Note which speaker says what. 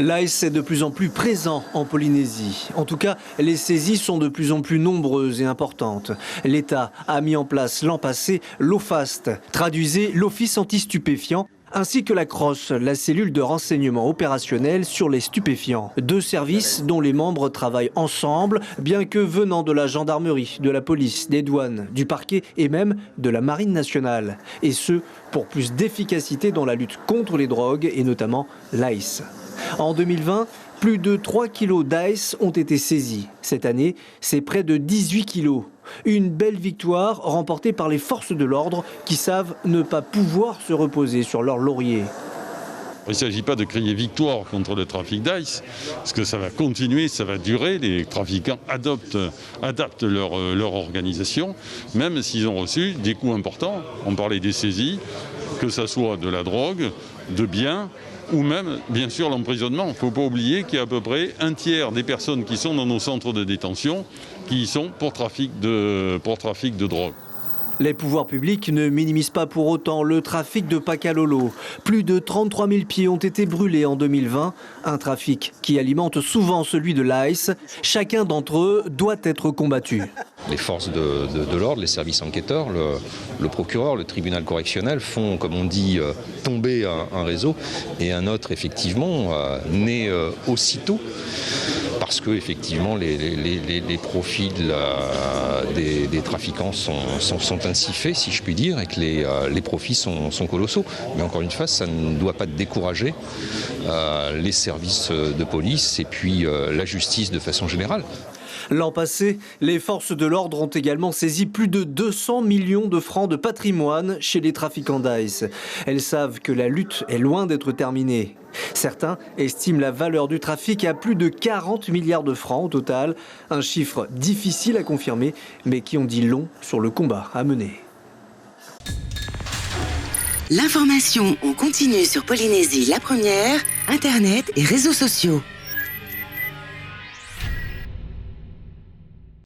Speaker 1: L'ice est de plus en plus présent en Polynésie. En tout cas, les saisies sont de plus en plus nombreuses et importantes. L'État a mis en place l'an passé l'OFAST, traduisez l'Office anti-stupéfiants, ainsi que la CROSS, la cellule de renseignement opérationnel sur les stupéfiants. Deux services dont les membres travaillent ensemble, bien que venant de la gendarmerie, de la police, des douanes, du parquet et même de la marine nationale. Et ce, pour plus d'efficacité dans la lutte contre les drogues et notamment l'ice. En 2020, plus de 3 kilos d'ice ont été saisis. Cette année, c'est près de 18 kilos. Une belle victoire remportée par les forces de l'ordre qui savent ne pas pouvoir se reposer sur leur laurier.
Speaker 2: Il ne s'agit pas de crier victoire contre le trafic d'ice, parce que ça va continuer, ça va durer. Les trafiquants adaptent leur organisation, même s'ils ont reçu des coups importants. On parlait des saisies, que ce soit de la drogue, de biens, ou même, bien sûr, l'emprisonnement. Il ne faut pas oublier qu'il y a à peu près un tiers des personnes qui sont dans nos centres de détention qui y sont pour trafic de drogue.
Speaker 1: Les pouvoirs publics ne minimisent pas pour autant le trafic de Pakalolo. Plus de 33 000 pieds ont été brûlés en 2020. Un trafic qui alimente souvent celui de l'ice. Chacun d'entre eux doit être combattu.
Speaker 3: Les forces de l'ordre, les services enquêteurs, le procureur, le tribunal correctionnel font, comme on dit, tomber un réseau. Et un autre, effectivement, naît aussitôt. Parce que effectivement les profils des trafiquants sont ainsi faits, si je puis dire, et que les profits sont colossaux. Mais encore une fois, ça ne doit pas décourager les services de police et puis la justice de façon générale.
Speaker 1: L'an passé, les forces de l'ordre ont également saisi plus de 200 millions de francs de patrimoine chez les trafiquants d'ice. Elles savent que la lutte est loin d'être terminée. Certains estiment la valeur du trafic à plus de 40 milliards de francs au total. Un chiffre difficile à confirmer, mais qui en dit long sur le combat à mener.
Speaker 4: L'information en continu sur Polynésie la première, Internet et réseaux sociaux.